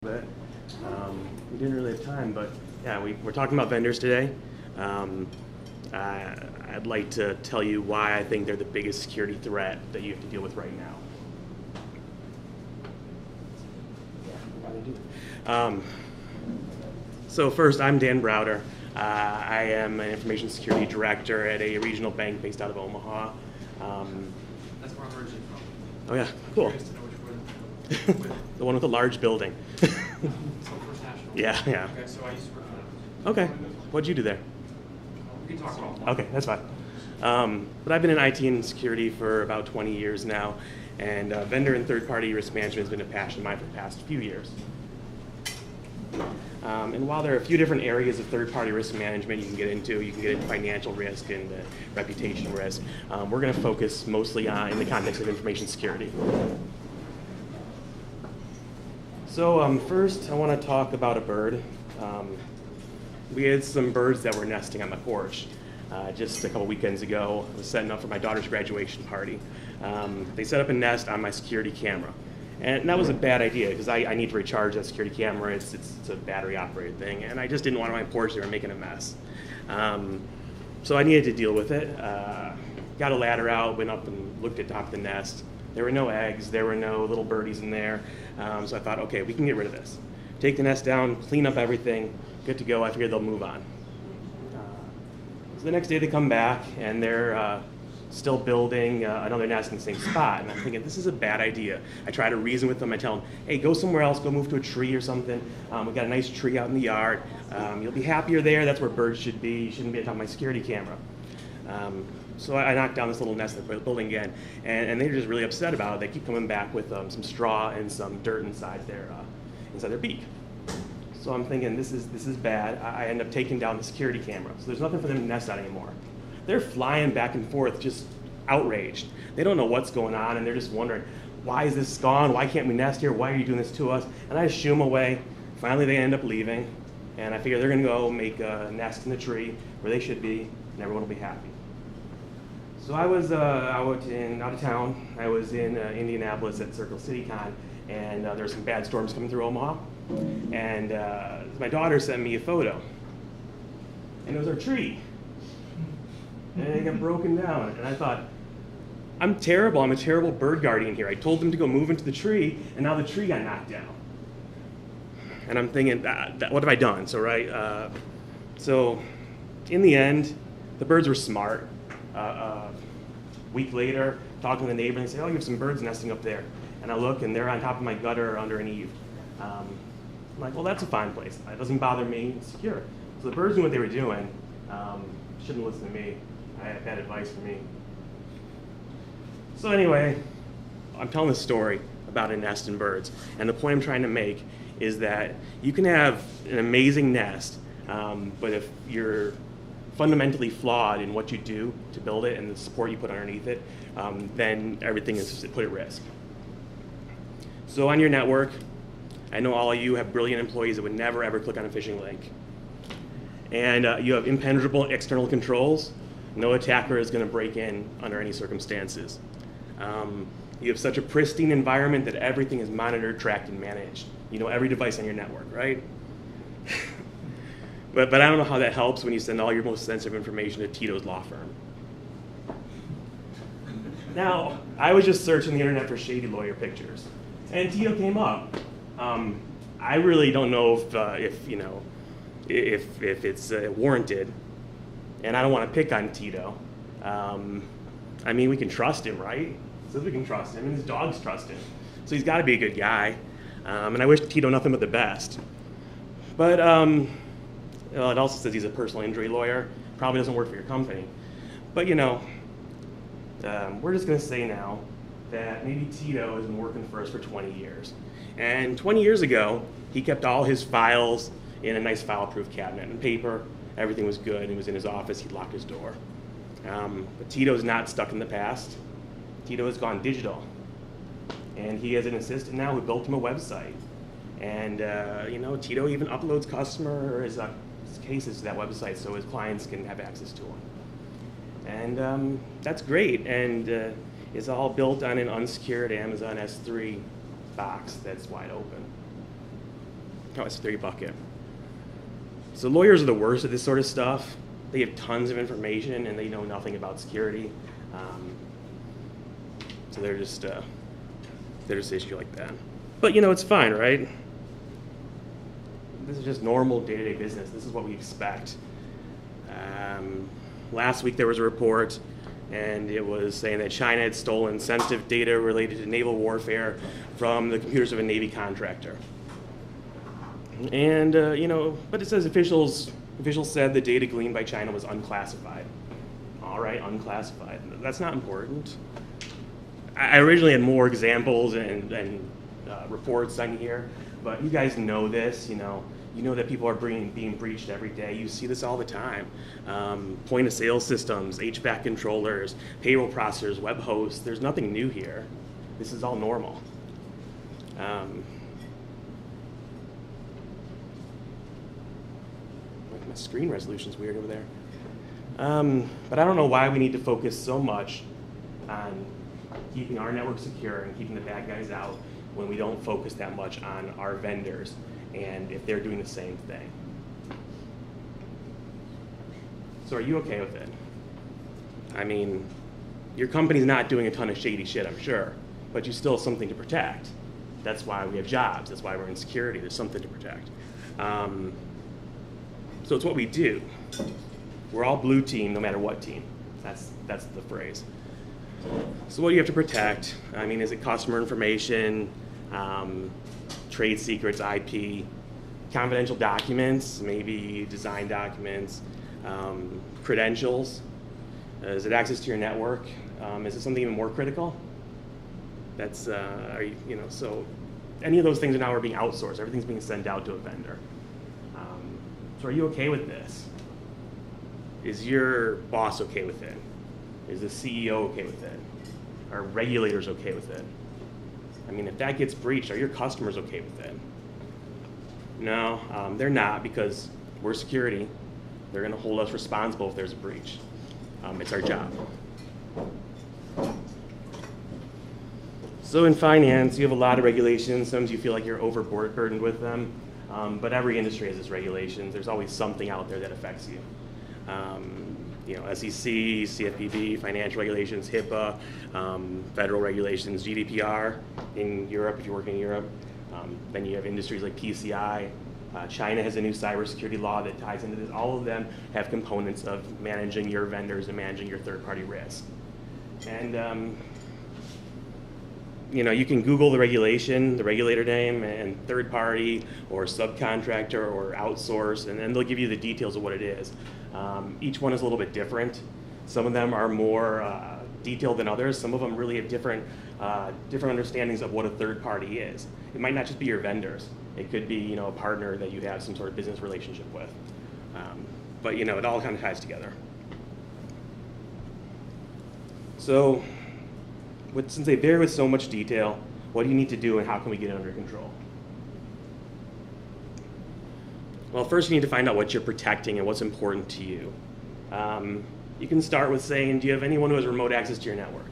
bit. We didn't really have time, but yeah, we're talking about vendors today. I'd like to tell you why I think they're the biggest security threat that you have to deal with right now. So first, I'm Dan Browder. I am an information security director at a regional bank based out of Omaha. That's where I'm originally from. Oh yeah, cool. Curious to know which one. The one with the large building. So First National. Yeah, yeah. Okay, so I used to work for them. Okay, what'd you do there? We can talk about that. Okay, that's fine. But I've been in IT and security for about 20 years now, and vendor and third-party risk management has been a passion of mine for the past few years. And while there are a few different areas of third-party risk management you can get into financial risk and reputation risk. We're going to focus mostly on in the context of information security. So first, I want to talk about a bird. We had some birds that were nesting on my porch. Just a couple weekends ago, I was setting up for my daughter's graduation party. They set up a nest on my security camera. And that was a bad idea because I need to recharge that security camera. It's a battery operated thing. And I just didn't want it on my porch. They were making a mess. So I needed to deal with it. Got a ladder out, went up and looked at top of the nest. There were no eggs. There were no little birdies in there. So I thought, okay, we can get rid of this. Take the nest down, clean up everything, good to go. I figured they'll move on. So the next day they come back and they're still building another nest in the same spot. And I'm thinking, this is a bad idea. I try to reason with them. I tell them, hey, go somewhere else, go move to a tree or something. We got a nice tree out in the yard. You'll be happier there. That's where birds should be. You shouldn't be on top of my security camera. So I knocked down this little nest they're building again. And they're just really upset about it. They keep coming back with some straw and some dirt inside their beak. So I'm thinking, this is bad. I end up taking down the security camera. So there's nothing for them to nest on anymore. They're flying back and forth, just outraged. They don't know what's going on, and they're just wondering, why is this gone? Why can't we nest here? Why are you doing this to us? And I shoo them away. Finally, they end up leaving, and I figure they're going to go make a nest in the tree where they should be, and everyone will be happy. So I was out of town. I was in Indianapolis at Circle City Con, and there were some bad storms coming through Omaha. And my daughter sent me a photo, and it was our tree. And it got broken down, and I thought, I'm terrible. I'm a terrible bird guardian here. I told them to go move into the tree, and now the tree got knocked down. And I'm thinking, what have I done? So in the end, the birds were smart. A week later, talking to the neighbor, and they say, oh, you have some birds nesting up there. And I look, and they're on top of my gutter under an eave. I'm like, well, that's a fine place. It doesn't bother me. It's secure. So the birds knew what they were doing. Shouldn't listen to me. I had bad advice for me. So anyway, I'm telling this story about a nest and birds. And the point I'm trying to make is that you can have an amazing nest, but if you're fundamentally flawed in what you do to build it and the support you put underneath it, then everything is put at risk. So on your network, I know all of you have brilliant employees that would never ever click on a phishing link. And you have impenetrable external controls. No attacker is going to break in under any circumstances. You have such a pristine environment that everything is monitored, tracked, and managed. You know every device on your network, right? but I don't know how that helps when you send all your most sensitive information to Tito's law firm. Now, I was just searching the internet for shady lawyer pictures, and Tito came up. I really don't know if it's warranted, and I don't want to pick on Tito. I mean, we can trust him, right? Says we can trust him, and his dogs trust him. So he's got to be a good guy. And I wish Tito nothing but the best. But it also says he's a personal injury lawyer. Probably doesn't work for your company. But we're just going to say now that maybe Tito has been working for us for 20 years. And 20 years ago, he kept all his files in a nice file-proof cabinet and paper. Everything was good. He was in his office. He'd locked his door. But Tito's not stuck in the past. Tito has gone digital. And he has an assistant now who built him a website. And Tito even uploads customer his cases to that website so his clients can have access to them. And that's great. And it's all built on an unsecured Amazon S3 box that's wide open. Oh, it's a 30 bucket. So lawyers are the worst at this sort of stuff. They have tons of information and they know nothing about security. So they're just issue like that. But you know, it's fine, right? This is just normal day-to-day business. This is what we expect. Last week there was a report, and it was saying that China had stolen sensitive data related to naval warfare from the computers of a Navy contractor. And you know, but it says officials said the data gleaned by China was unclassified. All right, unclassified. That's not important. I originally had more examples and reports on here, but you guys know this. You know that people are being breached every day. You see this all the time. Point of sale systems, HVAC controllers, payroll processors, web hosts. There's nothing new here. This is all normal. My screen resolution's weird over there. But I don't know why we need to focus so much on keeping our network secure and keeping the bad guys out when we don't focus that much on our vendors and if they're doing the same thing. So are you okay with it? I mean, your company's not doing a ton of shady shit, I'm sure, but you still have something to protect. That's why we have jobs. That's why we're in security. There's something to protect. So it's what we do. We're all blue team, no matter what team. That's the phrase. So what do you have to protect? I mean, is it customer information, trade secrets, IP, confidential documents, maybe design documents, credentials? Is it access to your network? Is it something even more critical? That's, so any of those things now are being outsourced. Everything's being sent out to a vendor. So are you okay with this? Is your boss okay with it? Is the CEO okay with it? Are regulators okay with it? I mean, if that gets breached, are your customers okay with it? No, they're not, because we're security. They're going to hold us responsible if there's a breach. It's our job. So in finance, you have a lot of regulations. Sometimes you feel like you're overburdened with them, but every industry has its regulations. There's always something out there that affects you. SEC, CFPB, financial regulations, HIPAA, federal regulations, GDPR in Europe, if you're working in Europe. Then you have industries like PCI. China has a new cybersecurity law that ties into this. All of them have components of managing your vendors and managing your third-party risk. And you can Google the regulation, the regulator name, and third party or subcontractor or outsource, and then they'll give you the details of what it is. Each one is a little bit different. Some of them are more detailed than others. Some of them really have different understandings of what a third party is. It might not just be your vendors. It could be a partner that you have some sort of business relationship with. But it all kind of ties together. So, since they vary with so much detail, what do you need to do and how can we get it under control? Well, first you need to find out what you're protecting and what's important to you. You can start with saying, do you have anyone who has remote access to your network?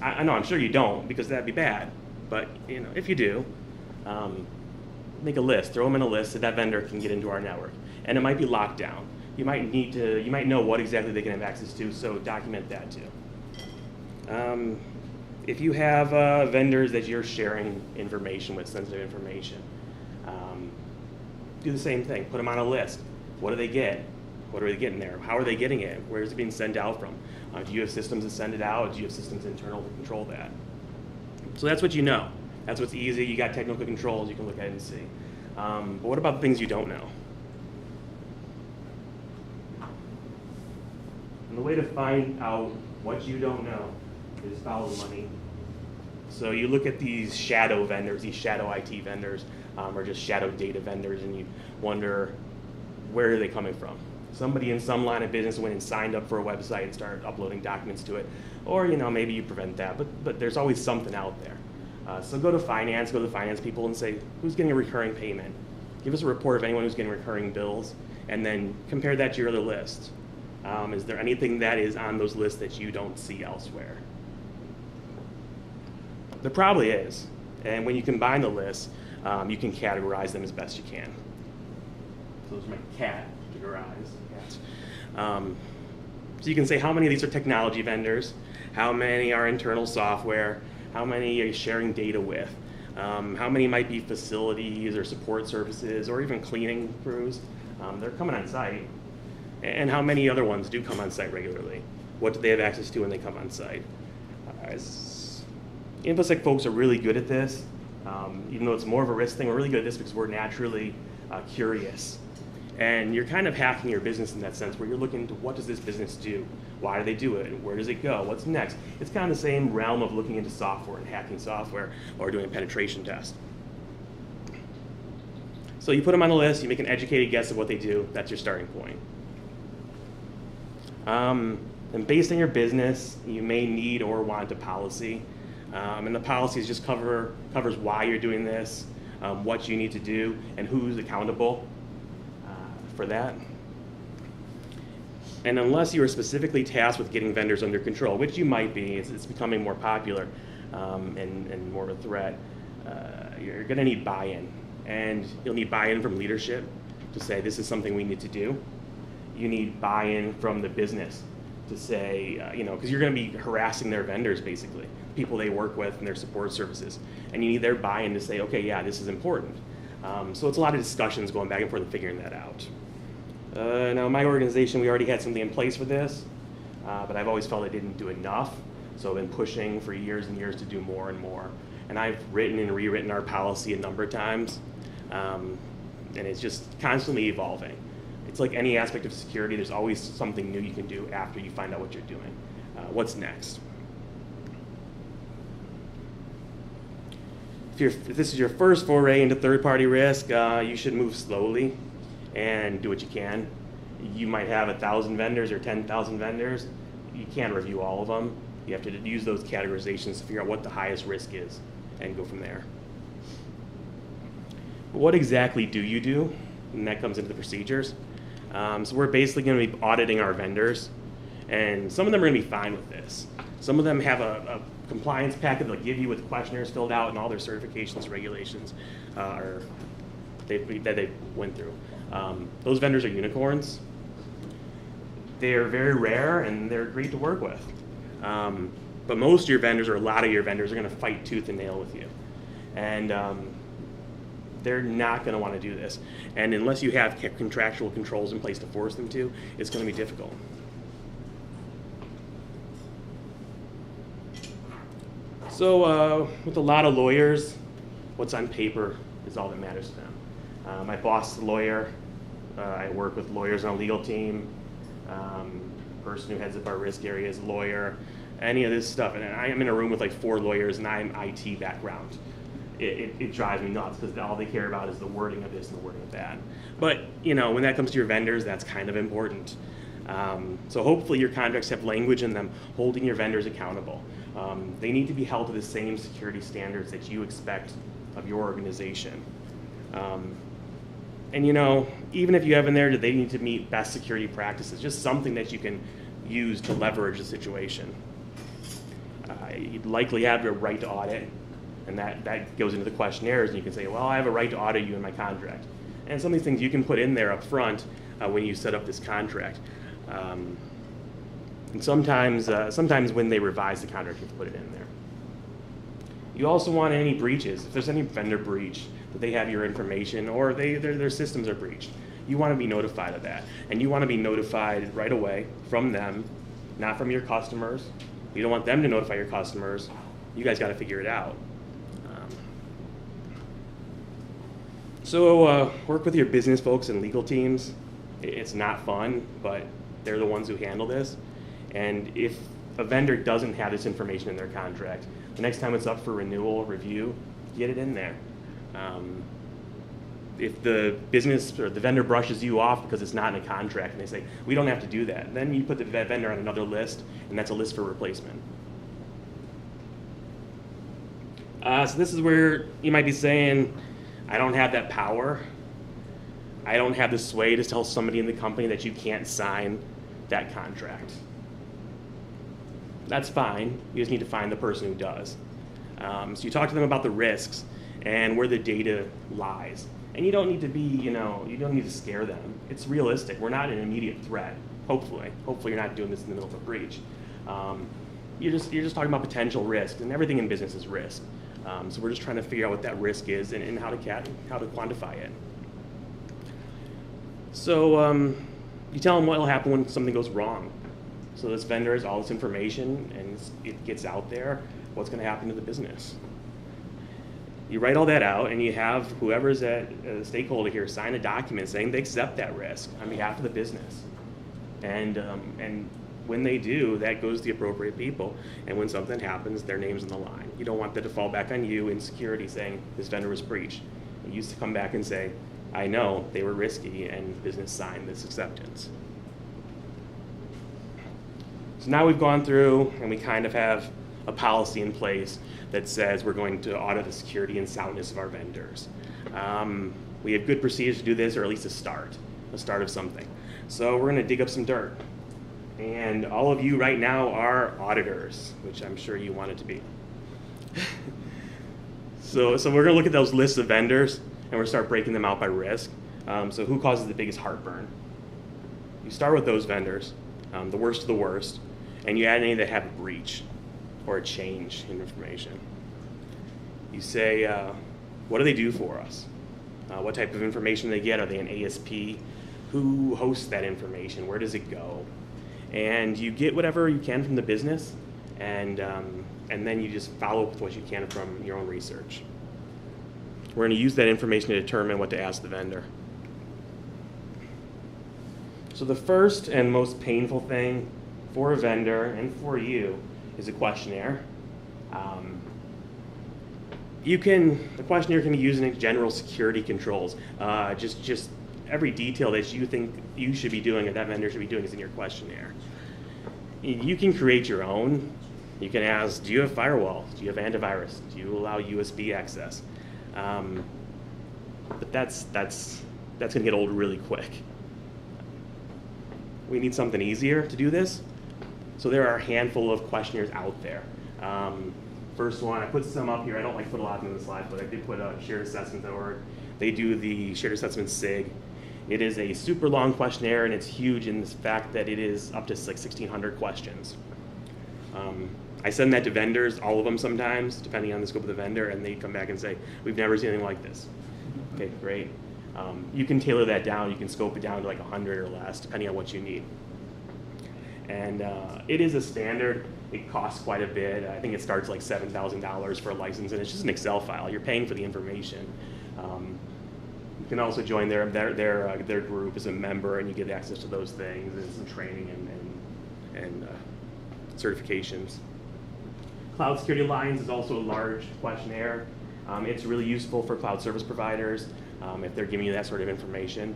I know, I'm sure you don't, because that'd be bad. But if you do, make a list, throw them in a list so that vendor can get into our network. And it might be locked down. You might know what exactly they can have access to, so document that too. If you have vendors that you're sharing information with, sensitive information, do the same thing. Put them on a list. What do they get? What are they getting there? How are they getting it? Where is it being sent out from? Do you have systems that send it out? Do you have systems internal to control that? So that's what you know. That's what's easy. You got technical controls. You can look at it and see. But what about the things you don't know? And the way to find out what you don't know is follow the money. So you look at these shadow vendors, these shadow IT vendors, or just shadow data vendors, and you wonder, where are they coming from? Somebody in some line of business went and signed up for a website and started uploading documents to it. Or maybe you prevent that, but there's always something out there. So go to the finance people and say, who's getting a recurring payment? Give us a report of anyone who's getting recurring bills, and then compare that to your other lists. Is there anything that is on those lists that you don't see elsewhere? There probably is. And when you combine the lists, you can categorize them as best you can. So those are my categorize. So you can say how many of these are technology vendors, how many are internal software, how many are you sharing data with, how many might be facilities or support services or even cleaning crews. They're coming on site. And how many other ones do come on site regularly? What do they have access to when they come on site? InfoSec folks are really good at this. Even though it's more of a risk thing, we're really good at this because we're naturally curious. And you're kind of hacking your business in that sense, where you're looking into what does this business do? Why do they do it? Where does it go? What's next? It's kind of the same realm of looking into software and hacking software or doing a penetration test. So you put them on the list, you make an educated guess of what they do. That's your starting point. And based on your business, you may need or want a policy. And the policies just covers why you're doing this, what you need to do, and who's accountable for that. And unless you are specifically tasked with getting vendors under control, which you might be, it's becoming more popular and more of a threat, you're going to need buy-in. And you'll need buy-in from leadership to say this is something we need to do. You need buy-in from the business to say, because you're going to be harassing their vendors basically, people they work with and their support services. And you need their buy-in to say, okay, yeah, this is important. So it's a lot of discussions going back and forth and figuring that out. Now, in my organization, we already had something in place for this, but I've always felt I didn't do enough. So I've been pushing for years and years to do more and more. And I've written and rewritten our policy a number of times, and it's just constantly evolving. It's like any aspect of security, there's always something new you can do after you find out what you're doing. What's next? If this is your first foray into third-party risk, you should move slowly and do what you can. You might have 1,000 vendors or 10,000 vendors. You can't review all of them. You have to use those categorizations to figure out what the highest risk is and go from there. But what exactly do you do? And that comes into the procedures. So we're basically going to be auditing our vendors, and some of them are going to be fine with this. Some of them have a compliance packet they'll give you with questionnaires filled out and all their certifications, regulations that they went through. Those vendors are unicorns. They're very rare and they're great to work with. But most of your vendors, or a lot of your vendors, are going to fight tooth and nail with you. And they're not going to want to do this. And unless you have contractual controls in place to force them to, it's going to be difficult. So with a lot of lawyers, what's on paper is all that matters to them. My boss is a lawyer. I work with lawyers on a legal team. Person who heads up our risk area is a lawyer. Any of this stuff. And I am in a room with like 4 lawyers, and I'm IT background. It drives me nuts because all they care about is the wording of this and the wording of that. But when that comes to your vendors, that's kind of important. So hopefully your contracts have language in them holding your vendors accountable. They need to be held to the same security standards that you expect of your organization. And even if you have in there that they need to meet best security practices, just something that you can use to leverage the situation. You'd likely have a right to audit, and that goes into the questionnaires, and you can say, well, I have a right to audit you in my contract. And some of these things you can put in there up front when you set up this contract. And sometimes when they revise the contract, you have to put it in there. You also want any breaches. If there's any vendor breach, that they have your information or their systems are breached, you want to be notified of that. And you want to be notified right away from them, not from your customers. You don't want them to notify your customers. You guys got to figure it out. So work with your business folks and legal teams. It's not fun, but they're the ones who handle this. And if a vendor doesn't have this information in their contract, the next time it's up for renewal, review, get it in there. If the business or the vendor brushes you off because it's not in a contract and they say, we don't have to do that, then you put the vendor on another list, and that's a list for replacement. So this is where you might be saying, I don't have that power. I don't have the sway to tell somebody in the company that you can't sign that contract. That's fine. You just need to find the person who does. So you talk to them about the risks, and where the data lies. And you don't need to be, you don't need to scare them. It's realistic. We're not an immediate threat, hopefully. Hopefully you're not doing this in the middle of a breach. You're just talking about potential risk, and everything in business is risk. So we're just trying to figure out what that risk is and how to quantify it. So you tell them what will happen when something goes wrong. So this vendor has all this information and it gets out there. What's going to happen to the business? You write all that out and you have whoever's a stakeholder here sign a document saying they accept that risk on behalf of the business. And when they do, that goes to the appropriate people. And when something happens, their name's on the line. You don't want that to fall back on you in security saying this vendor was breached. It used to come back and say, I know they were risky and business signed this acceptance. So now we've gone through and we kind of have a policy in place that says we're going to audit the security and soundness of our vendors. We have good procedures to do this, or at least a start of something. So we're going to dig up some dirt. And all of you right now are auditors, which I'm sure you wanted to be. So we're going to look at those lists of vendors and we're going to start breaking them out by risk. So who causes the biggest heartburn? You start with those vendors, the worst of the worst, and you add any that have a breach or a change in information. You say, what do they do for us? What type of information do they get? Are they an ASP? Who hosts that information? Where does it go? And you get whatever you can from the business, and then you just follow up with what you can from your own research. We're going to use that information to determine what to ask the vendor. So the first and most painful thing for a vendor and for you is a questionnaire. The questionnaire can be used in general security controls. Just every detail that you think you should be doing or that vendor should be doing is in your questionnaire. You can create your own. You can ask, do you have firewall? Do you have antivirus? Do you allow USB access? But that's going to get old really quick. We need something easier to do this. So there are a handful of questionnaires out there. First one, I put some up here. I don't like to put a lot in the slides, but I did put a sharedassessment.org. They do the shared assessment SIG. It is a super long questionnaire, and it's huge in the fact that it is up to like 1,600 questions. I send that to vendors, all of them sometimes, depending on the scope of the vendor, and they come back and say, we've never seen anything like this. Okay, great. You can tailor that down. You can scope it down to like 100 or less, depending on what you need. And it is a standard. It costs quite a bit. I think it starts like $7,000 for a license, and it's just an Excel file. You're paying for the information. You can also join their group as a member, and you get access to those things and some training and certifications. Cloud Security Alliance is also a large questionnaire. It's really useful for cloud service providers if they're giving you that sort of information.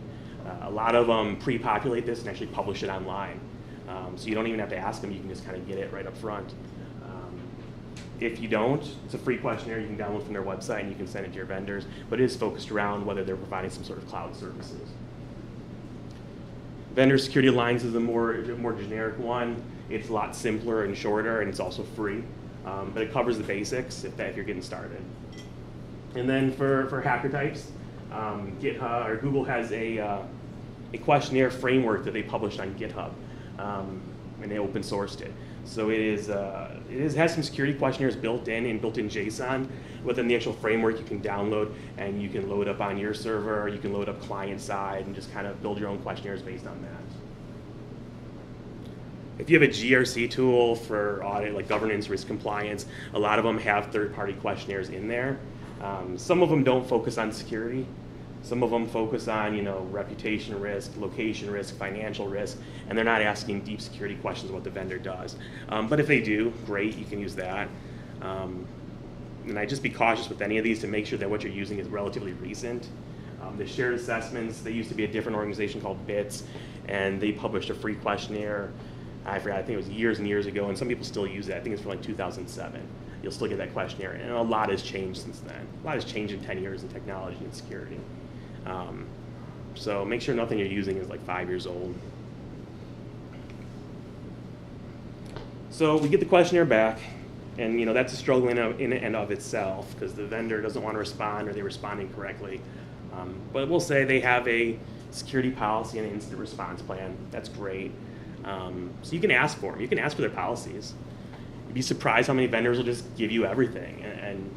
A lot of them pre-populate this and actually publish it online. So you don't even have to ask them, you can just kind of get it right up front. If you don't, it's a free questionnaire you can download from their website and you can send it to your vendors, but it is focused around whether they're providing some sort of cloud services. Vendor Security Alliance is a more generic one. It's a lot simpler and shorter, and it's also free, but it covers the basics if you're getting started. And then for hacker types, GitHub or Google has a questionnaire framework that they published on GitHub, and they open sourced it. So it has some security questionnaires built in JSON. Within the actual framework, you can download and you can load up on your server. You can load up client side and just kind of build your own questionnaires based on that. If you have a GRC tool for audit, like governance, risk compliance, a lot of them have third-party questionnaires in there. Some of them don't focus on security. Some of them focus on, reputation risk, location risk, financial risk, and they're not asking deep security questions of what the vendor does. But if they do, great, you can use that. And I just be cautious with any of these to make sure that what you're using is relatively recent. The shared assessments, they used to be a different organization called BITS, and they published a free questionnaire. I forgot, I think it was years and years ago, and some people still use it. I think it's from like 2007. You'll still get that questionnaire, and a lot has changed since then. A lot has changed in 10 years in technology and security. So make sure nothing you're using is like 5 years old. So we get the questionnaire back, And that's a struggle in and of itself, because the vendor doesn't want to respond, or they respond incorrectly. But we'll say they have a security policy and an incident response plan. That's great. So you can ask for them. You can ask for their policies. You'd be surprised how many vendors will just give you everything, and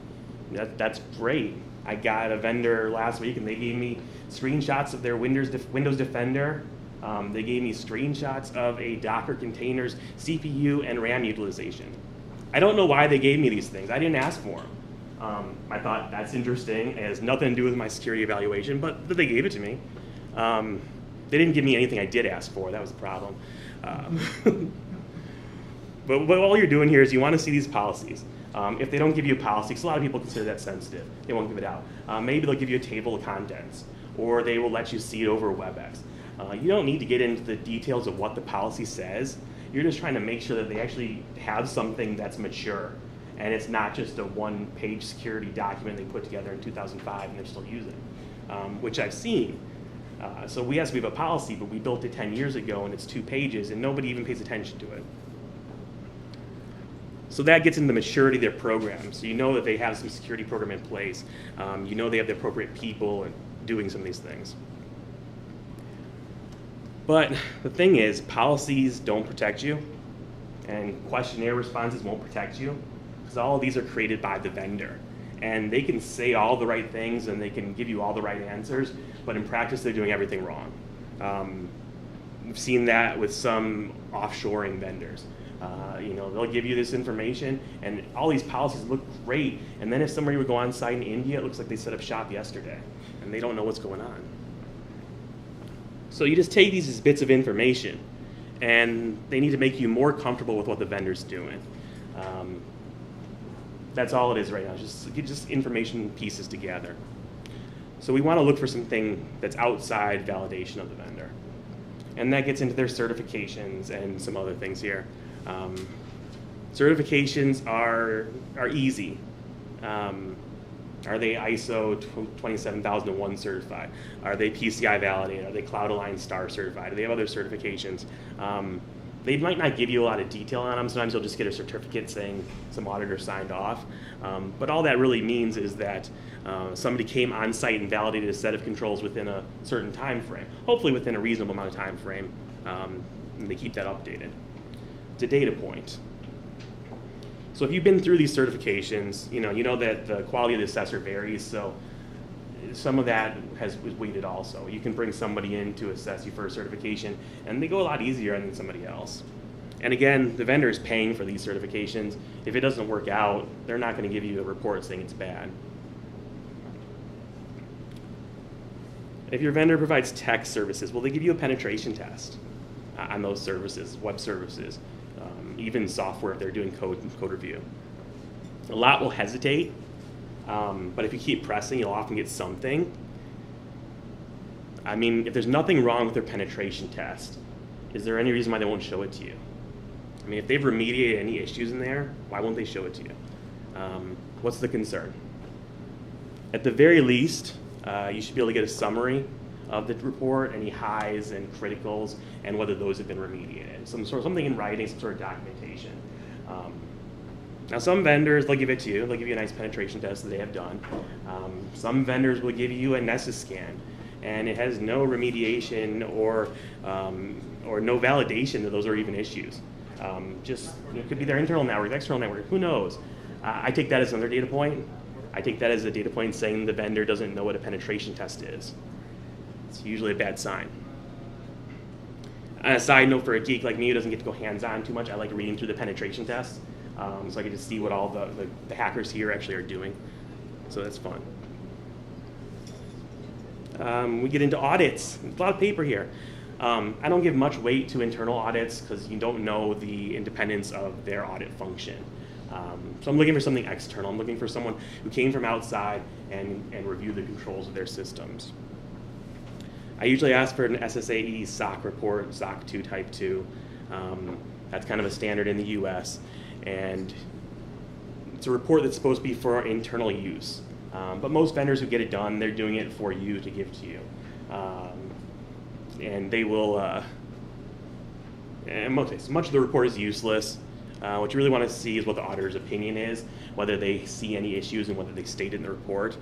that's great. I got a vendor last week, and they gave me screenshots of their Windows Defender. They gave me screenshots of a Docker container's CPU and RAM utilization. I don't know why they gave me these things. I didn't ask for them. I thought, that's interesting. It has nothing to do with my security evaluation, but they gave it to me. They didn't give me anything I did ask for. That was the problem. But all you're doing here is you want to see these policies. If they don't give you a policy, because a lot of people consider that sensitive, they won't give it out. Maybe they'll give you a table of contents, or they will let you see it over WebEx. You don't need to get into the details of what the policy says. You're just trying to make sure that they actually have something that's mature, and it's not just a one-page security document they put together in 2005 and they're still using, which I've seen. So we have a policy, but we built it 10 years ago, and it's 2 pages, and nobody even pays attention to it. So that gets into the maturity of their program. So you know that they have some security program in place. You know they have the appropriate people and doing some of these things. But the thing is, policies don't protect you, and questionnaire responses won't protect you, because all of these are created by the vendor. And they can say all the right things, and they can give you all the right answers, but in practice they're doing everything wrong. We've seen that with some offshoring vendors. They'll give you this information, and all these policies look great, and then if somebody would go on site in India, it looks like they set up shop yesterday, and they don't know what's going on. So you just take these as bits of information, and they need to make you more comfortable with what the vendor's doing. That's all it is right now, just information pieces together. So we want to look for something that's outside validation of the vendor. And that gets into their certifications and some other things here. Certifications are easy. Are they ISO 27001 certified? Are they PCI validated? Are they Cloud Alliance Star certified? Do they have other certifications? They might not give you a lot of detail on them. Sometimes you'll just get a certificate saying some auditor signed off. But all that really means is that somebody came on site and validated a set of controls within a certain time frame, hopefully within a reasonable amount of time frame, and they keep that updated. It's a data point. So if you've been through these certifications, you know that the quality of the assessor varies, so some of that is weighted also. You can bring somebody in to assess you for a certification, and they go a lot easier than somebody else. And again, the vendor is paying for these certifications. If it doesn't work out, they're not going to give you a report saying it's bad. If your vendor provides tech services, will they give you a penetration test on those services, web services, even software if they're doing code review? A lot will hesitate, but if you keep pressing, you'll often get something. I mean, if there's nothing wrong with their penetration test, is there any reason why they won't show it to you? I mean, if they've remediated any issues in there, why won't they show it to you? What's the concern? At the very least, you should be able to get a summary of the report, any highs and criticals, and whether those have been remediated. Something in writing, some sort of documentation. Now, some vendors, they'll give it to you. They'll give you a nice penetration test that they have done. Some vendors will give you a Nessus scan, and it has no remediation or no validation that those are even issues. It could be their internal network, external network, who knows? I take that as another data point. I take that as a data point saying the vendor doesn't know what a penetration test is. It's usually a bad sign. On a side note, for a geek like me who doesn't get to go hands-on too much, I like reading through the penetration tests, so I get to see what all the hackers here actually are doing. So that's fun. We get into audits. There's a lot of paper here. I don't give much weight to internal audits because you don't know the independence of their audit function. So I'm looking for something external. I'm looking for someone who came from outside and reviewed the controls of their systems. I usually ask for an SSAE SOC report, SOC 2 Type 2. That's kind of a standard in the US. And it's a report that's supposed to be for internal use. But most vendors who get it done, they're doing it for you to give to you. And they will, in most cases, much of the report is useless. What you really want to see is what the auditor's opinion is, whether they see any issues and whether they state it in the report.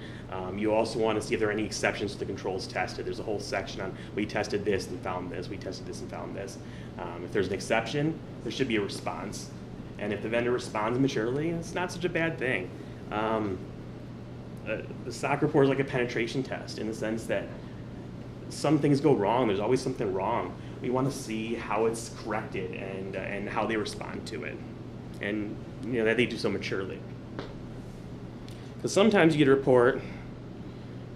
You also want to see if there are any exceptions to the controls tested. There's a whole section on, we tested this and found this, we tested this and found this. If there's an exception, there should be a response. And if the vendor responds maturely, it's not such a bad thing. The SOC report is like a penetration test in the sense that some things go wrong. There's always something wrong. We want to see how it's corrected and how they respond to it, and that they do so maturely. Because sometimes you get a report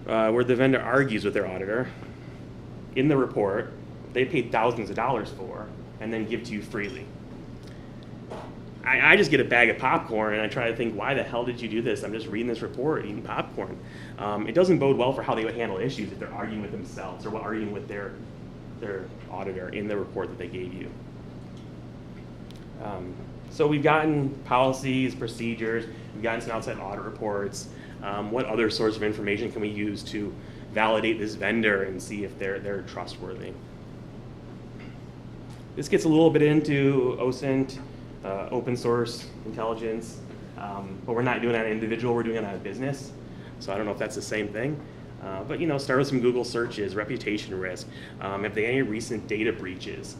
where the vendor argues with their auditor in the report they paid thousands of dollars for and then give to you freely. I just get a bag of popcorn and I try to think, why the hell did you do this? I'm just reading this report, eating popcorn. It doesn't bode well for how they would handle issues if they're arguing with themselves or arguing with their auditor in the report that they gave you. So we've gotten policies, procedures, we've gotten some outside audit reports. What other sorts of information can we use to validate this vendor and see if they're trustworthy? This gets a little bit into OSINT, open source intelligence, but we're not doing it on an individual, we're doing it on a business. So I don't know if that's the same thing. But start with some Google searches, reputation risk. If there are any recent data breaches,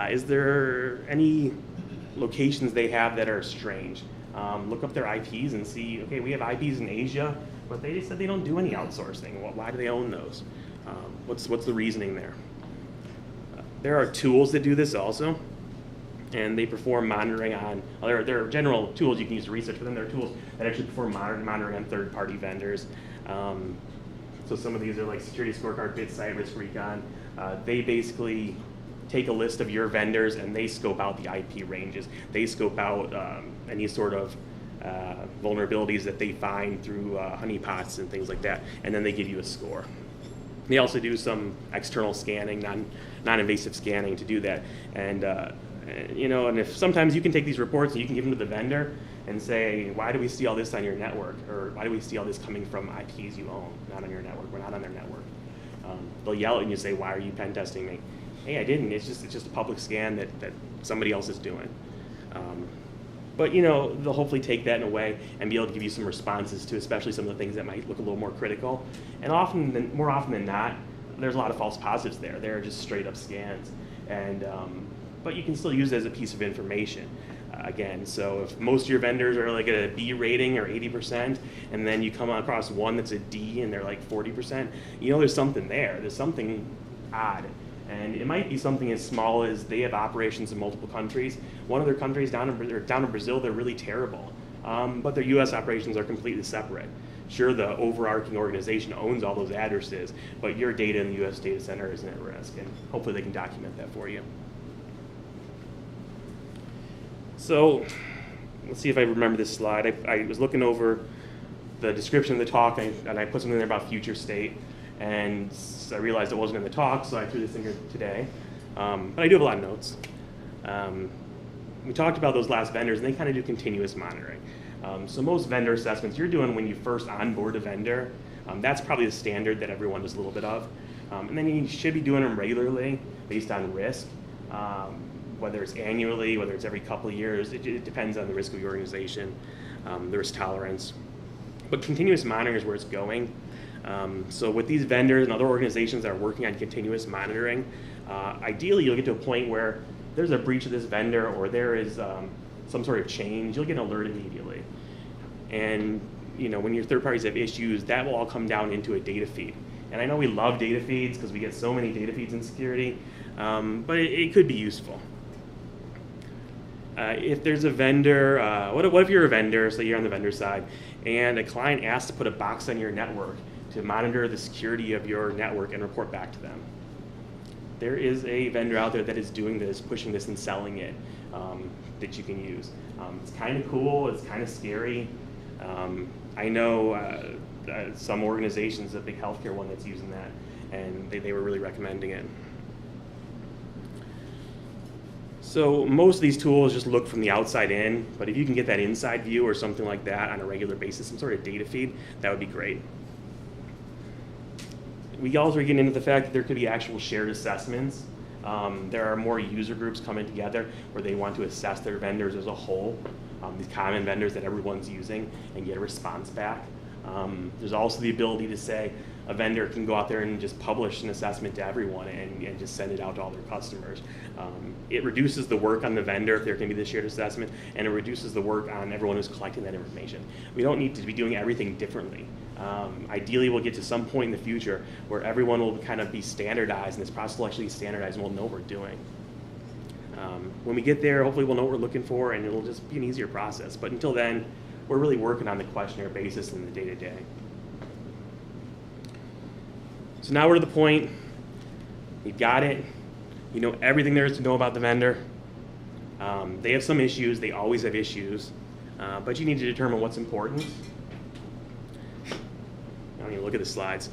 is there any locations they have that are strange? Look up their IPs and see, okay, we have IPs in Asia, but they said they don't do any outsourcing. Well, why do they own those? What's the reasoning there? There are tools that do this also, and they perform monitoring on, there are general tools you can use to research, but then there are tools that actually perform monitoring on third-party vendors. So some of these are like Security Scorecard, BSides, Risk Recon. They basically take a list of your vendors and they scope out the IP ranges. They scope out any sort of vulnerabilities that they find through honeypots and things like that, and then they give you a score. They also do some external scanning, non-invasive scanning to do that. And and if sometimes you can take these reports and you can give them to the vendor and say, why do we see all this on your network? Or why do we see all this coming from IPs you own, not on your network? We're not on their network. They'll yell at you and you say, why are you pen testing me? Hey, I didn't. It's just a public scan that somebody else is doing. But they'll hopefully take that in a way and be able to give you some responses to especially some of the things that might look a little more critical. And more often than not, there's a lot of false positives there. They're just straight up scans. And but you can still use it as a piece of information. Again, so if most of your vendors are like at a B rating or 80%, and then you come across one that's a D and they're like 40%, there's something there. There's something odd. And it might be something as small as they have operations in multiple countries. One of their countries down in Brazil, they're really terrible. But their US operations are completely separate. Sure, the overarching organization owns all those addresses, but your data in the US data center isn't at risk, and hopefully they can document that for you. So let's see if I remember this slide. I was looking over the description of the talk, and I put something there about future state, and I realized it wasn't in the talk, so I threw this in here today. But I do have a lot of notes. We talked about those last vendors, and they kind of do continuous monitoring. So most vendor assessments you're doing when you first onboard a vendor, that's probably the standard that everyone does a little bit of. And then you should be doing them regularly based on risk. Whether it's annually, whether it's every couple of years, it depends on the risk of your organization, the risk tolerance. But continuous monitoring is where it's going. So with these vendors and other organizations that are working on continuous monitoring, ideally you'll get to a point where there's a breach of this vendor or there is some sort of change, you'll get an alert immediately. And when your third parties have issues, that will all come down into a data feed. And I know we love data feeds because we get so many data feeds in security, but it could be useful. If there's a vendor, what if you're a vendor, so you're on the vendor side, and a client asks to put a box on your network to monitor the security of your network and report back to them? There is a vendor out there that is doing this, pushing this and selling it, that you can use. It's kind of cool, it's kind of scary. I know some organizations, a big healthcare one that's using that, and they were really recommending it. So most of these tools just look from the outside in, but if you can get that inside view or something like that on a regular basis, some sort of data feed, that would be great. We also are getting into the fact that there could be actual shared assessments There are more user groups coming together where they want to assess their vendors as a whole, these common vendors that everyone's using, and get a response back. There's also the ability to say a vendor can go out there and just publish an assessment to everyone and just send it out to all their customers. It reduces the work on the vendor if there can be the shared assessment, and it reduces the work on everyone who's collecting that information. We don't need to be doing everything differently. Ideally, we'll get to some point in the future where everyone will kind of be standardized, and this process will actually be standardized, and we'll know what we're doing. When we get there, hopefully we'll know what we're looking for, and it'll just be an easier process. But until then, we're really working on the questionnaire basis in the day-to-day. So now we're to the point, you've got it, you know everything there is to know about the vendor. They have some issues, they always have issues, but you need to determine what's important. I don't even look at the slides.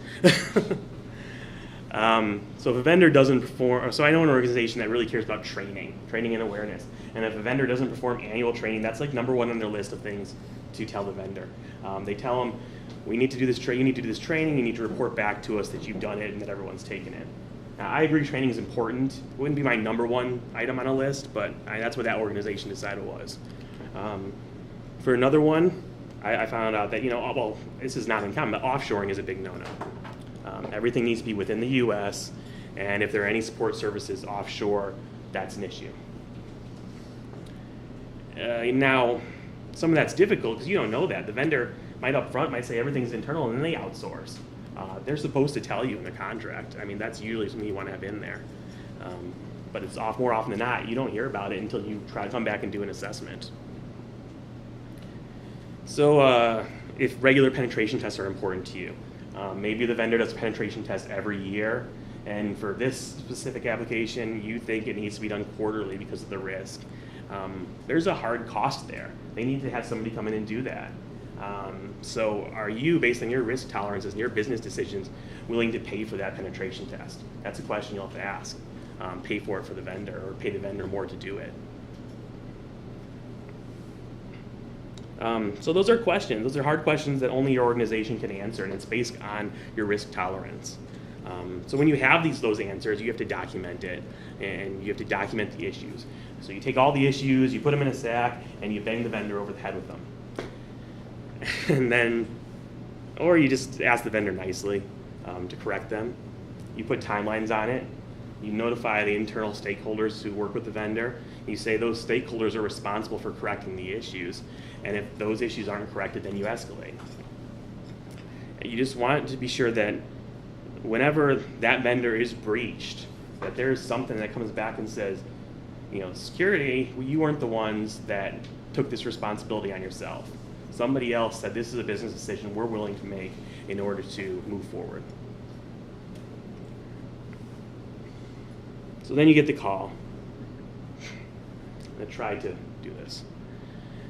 So if a vendor doesn't perform, so I know an organization that really cares about training and awareness, and if a vendor doesn't perform annual training, that's like number one on their list of things to tell the vendor. They tell them, we need to do this you need to do this training, you need to report back to us that you've done it and that everyone's taken it. Now, I agree training is important. It wouldn't be my number one item on a list, but that's what that organization decided was. For another one, I found out that, well, this is not uncommon, but offshoring is a big no-no. Everything needs to be within the US, and if there are any support services offshore, that's an issue. Now, some of that's difficult because you don't know that. The vendor might say everything's internal, and then they outsource. They're supposed to tell you in the contract. I mean, that's usually something you want to have in there. But it's more often than not, you don't hear about it until you try to come back and do an assessment. So if regular penetration tests are important to you, maybe the vendor does a penetration test every year, and for this specific application, you think it needs to be done quarterly because of the risk. There's a hard cost there. They need to have somebody come in and do that. So are you, based on your risk tolerances and your business decisions, willing to pay for that penetration test? That's a question you'll have to ask. Pay for it for the vendor, or pay the vendor more to do it. So those are questions. Those are hard questions that only your organization can answer, and it's based on your risk tolerance. So when you have those answers, you have to document it, and you have to document the issues. So you take all the issues, you put them in a sack, and you bang the vendor over the head with them. And then, or you just ask the vendor nicely to correct them. You put timelines on it. You notify the internal stakeholders who work with the vendor. You say those stakeholders are responsible for correcting the issues. And if those issues aren't corrected, then you escalate. You just want to be sure that whenever that vendor is breached, that there is something that comes back and says, security, you weren't the ones that took this responsibility on yourself. Somebody else said this is a business decision we're willing to make in order to move forward. So then you get the call. I'm going to try to do this.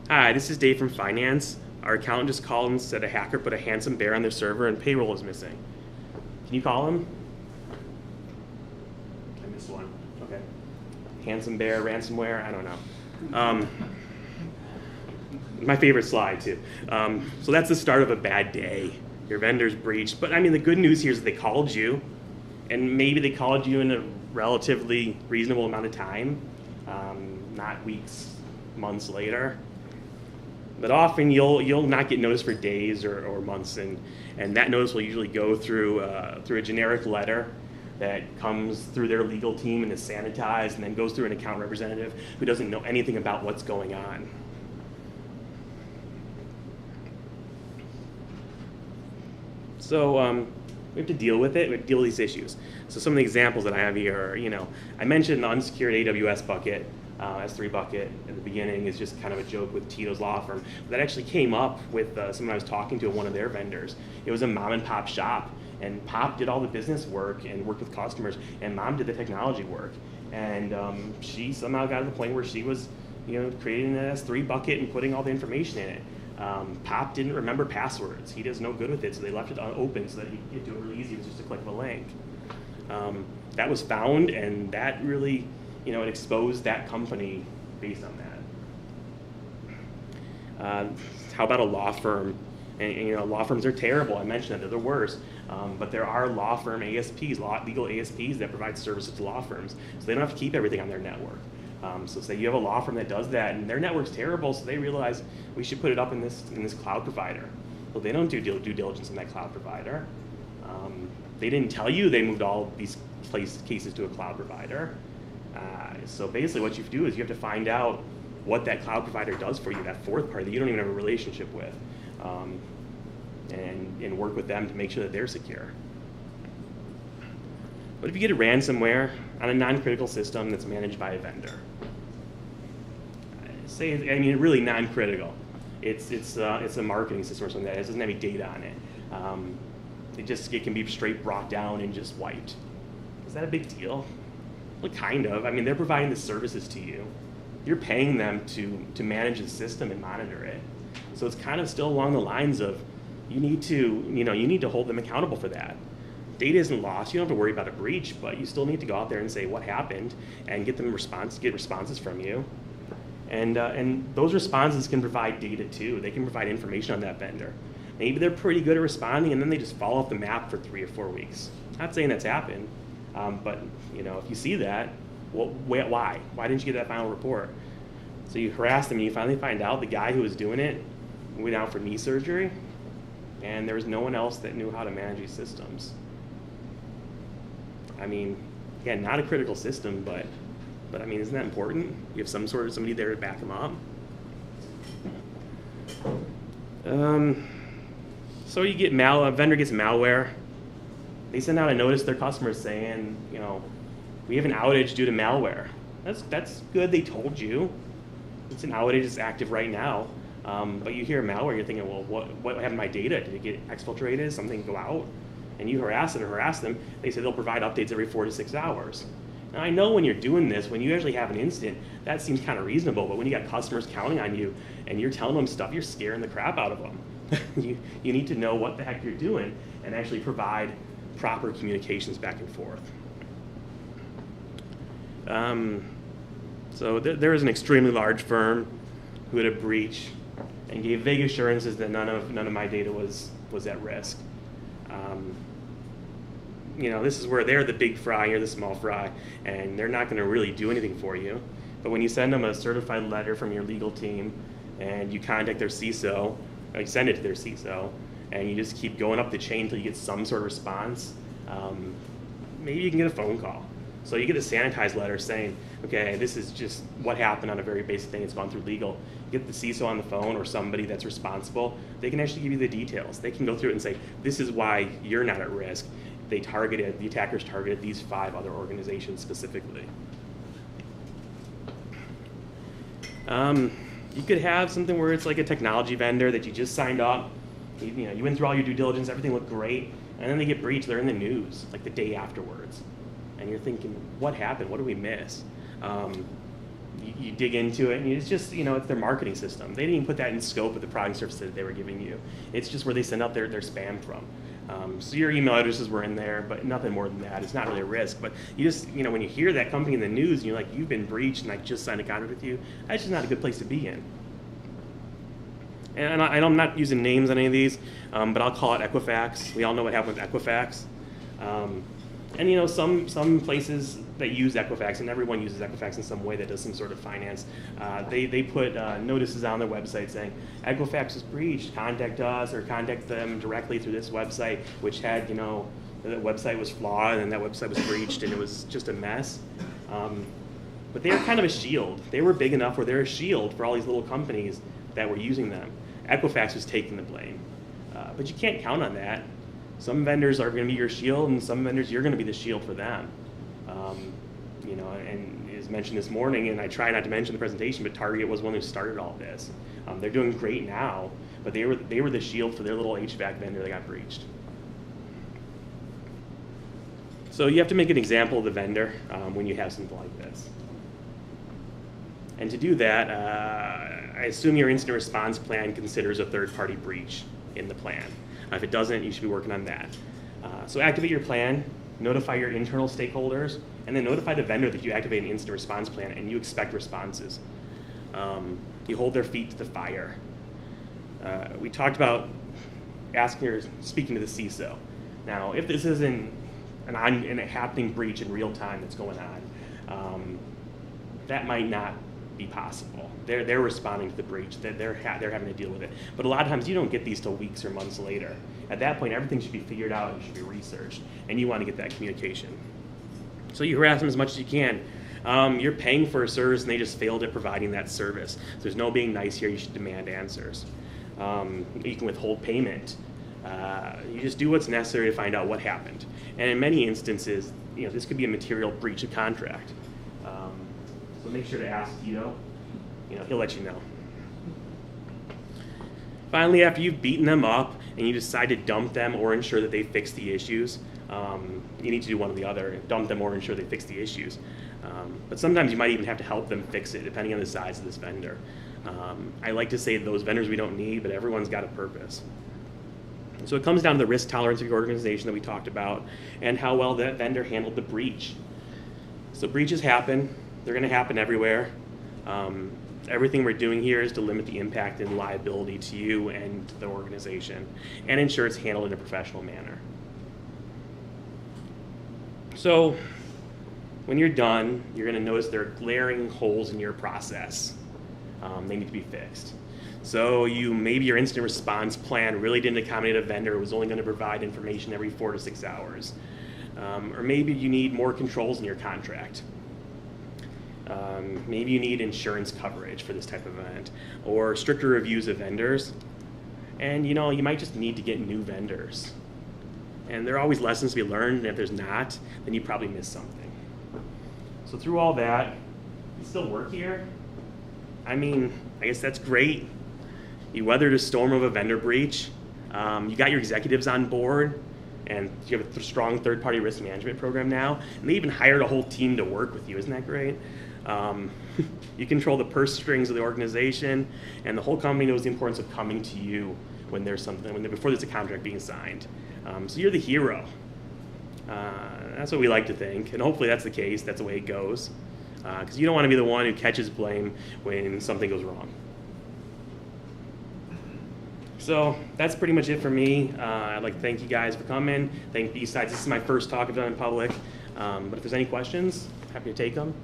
Hi, this is Dave from Finance. Our accountant just called and said a hacker put a handsome bear on their server and payroll is missing. Can you call him? I missed one. Okay. Handsome bear, ransomware, I don't know. My favorite slide, too. So that's the start of a bad day. Your vendor's breached. But, the good news here is that they called you, and maybe they called you in a relatively reasonable amount of time, not weeks, months later. But often you'll not get notice for days or months, and that notice will usually go through a generic letter that comes through their legal team and is sanitized, and then goes through an account representative who doesn't know anything about what's going on. So we have to deal with it. We have to deal with these issues. So some of the examples that I have here are, I mentioned the unsecured AWS bucket, S3 bucket at the beginning is just kind of a joke with Tito's law firm. That actually came up with someone I was talking to at one of their vendors. It was a mom and pop shop, and Pop did all the business work and worked with customers, and Mom did the technology work. And she somehow got to the point where she was, creating an S3 bucket and putting all the information in it. Pop didn't remember passwords. He does no good with it, so they left it open so that he could do it really easy. It was just a click of a link. That was found, and that really, it exposed that company based on that. How about a law firm And law firms are terrible. I mentioned that they're the worst. But there are law firm ASPs, legal ASPs that provide services to law firms, so they don't have to keep everything on their network. So say you have a law firm that does that, and their network's terrible, so they realize we should put it up in this cloud provider. Well, they don't do due diligence in that cloud provider. They didn't tell you they moved all these cases to a cloud provider. So basically what you do is you have to find out what that cloud provider does for you, that fourth party that you don't even have a relationship with, and work with them to make sure that they're secure. What if you get a ransomware on a non-critical system that's managed by a vendor? Really non-critical. It's a marketing system or something that doesn't have any data on it. It can be straight brought down and just wiped. Is that a big deal? Well, kind of. They're providing the services to you. You're paying them to manage the system and monitor it. So it's kind of still along the lines of you need to hold them accountable for that. Data isn't lost. You don't have to worry about a breach, but you still need to go out there and say what happened and get responses from you. And those responses can provide data too. They can provide information on that vendor. Maybe they're pretty good at responding, and then they just fall off the map for 3 or 4 weeks. Not saying that's happened, but if you see that, well, why? Why didn't you get that final report? So you harass them, and you finally find out the guy who was doing it went out for knee surgery, and there was no one else that knew how to manage these systems. Again, not a critical system, but isn't that important? You have somebody there to back them up. So you get a vendor gets malware. They send out a notice to their customers saying, we have an outage due to malware. That's good. They told you it's an outage. It's active right now. But you hear malware, you're thinking, well, what happened to my data? Did it get exfiltrated? Did something go out? And you harass them. They say they'll provide updates every 4 to 6 hours. Now, I know when you're doing this, when you actually have an incident, that seems kind of reasonable. But when you got customers counting on you and you're telling them stuff, you're scaring the crap out of them. You need to know what the heck you're doing and actually provide proper communications back and forth. So there was an extremely large firm who had a breach and gave vague assurances that none of my data was at risk. This is where they're the big fry, you're the small fry, and they're not going to really do anything for you. But when you send them a certified letter from your legal team and you contact their CISO, or you send it to their CISO, and you just keep going up the chain until you get some sort of response, maybe you can get a phone call. So you get a sanitized letter saying, okay, this is just what happened on a very basic thing. It's gone through legal. You get the CISO on the phone or somebody that's responsible. They can actually give you the details. They can go through it and say, this is why you're not at risk. The attackers targeted these 5 other organizations specifically. You could have something where it's like a technology vendor that you just signed up. You went through all your due diligence, everything looked great, and then they get breached. They're in the news like the day afterwards. And you're thinking, what happened? What did we miss? You dig into it, and it's just, it's their marketing system. They didn't even put that in scope of the product service that they were giving you. It's just where they send out their spam from. So your email addresses were in there, but nothing more than that. It's not really a risk. But you just, when you hear that company in the news, and you're like, you've been breached, and I just signed a contract with you, that's just not a good place to be in. And I'm not using names on any of these, but I'll call it Equifax. We all know what happened with Equifax. And some places that use Equifax, and everyone uses Equifax in some way that does some sort of finance, they put notices on their website saying, Equifax was breached, contact us, or contact them directly through this website, which had, that website was flawed, and that website was breached, and it was just a mess. But they were kind of a shield. They were big enough where they're a shield for all these little companies that were using them. Equifax was taking the blame. But you can't count on that. Some vendors are going to be your shield, and some vendors you're going to be the shield for them. And as mentioned this morning, and I try not to mention the presentation, but Target was one who started all this. They're doing great now, but they were the shield for their little HVAC vendor that got breached. So you have to make an example of the vendor when you have something like this. And to do that, I assume your incident response plan considers a third-party breach in the plan. If it doesn't, you should be working on that. So activate your plan, notify your internal stakeholders, and then notify the vendor that you activate an incident response plan and you expect responses. You hold their feet to the fire. We talked about asking or speaking to the CISO. Now, if this isn't a happening breach in real time that's going on, that might not be possible. They're responding to the breach. They're having to deal with it. But a lot of times you don't get these till weeks or months later. At that point, everything should be figured out and should be researched, and you want to get that communication. So you harass them as much as you can. You're paying for a service and they just failed at providing that service. So there's no being nice here. You should demand answers. You can withhold payment. You just do what's necessary to find out what happened. And in many instances, this could be a material breach of contract. So make sure to ask Tito. He'll let you know. Finally, after you've beaten them up and you decide to dump them or ensure that they fix the issues, you need to do one or the other, dump them or ensure they fix the issues. But sometimes you might even have to help them fix it, depending on the size of this vendor. I like to say those vendors we don't need, but everyone's got a purpose. So it comes down to the risk tolerance of your organization that we talked about and how well that vendor handled the breach. So breaches happen. They're going to happen everywhere. Everything we're doing here is to limit the impact and liability to you and the organization and ensure it's handled in a professional manner. So when you're done, you're going to notice there are glaring holes in your process. They need to be fixed. So maybe your incident response plan really didn't accommodate a vendor who was only going to provide information every 4 to 6 hours. Or maybe you need more controls in your contract. Maybe you need insurance coverage for this type of event, or stricter reviews of vendors. And you might just need to get new vendors. And there are always lessons to be learned, and if there's not, then you probably missed something. So through all that, you still work here? I guess that's great. You weathered a storm of a vendor breach. You got your executives on board, and you have a strong third-party risk management program now, and they even hired a whole team to work with you. Isn't that great? You control the purse strings of the organization, and the whole company knows the importance of coming to you when there's something, before there's a contract being signed. So you're the hero. That's what we like to think, and hopefully that's the case. That's the way it goes, because you don't want to be the one who catches blame when something goes wrong. So that's pretty much it for me. I'd like to thank you guys for coming. Thank BSides. This is my first talk I've done in public. But if there's any questions, happy to take them.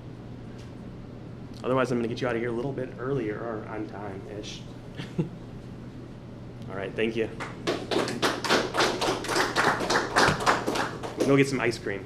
Otherwise, I'm going to get you out of here a little bit earlier, or on time-ish. All right, thank you. Go get some ice cream.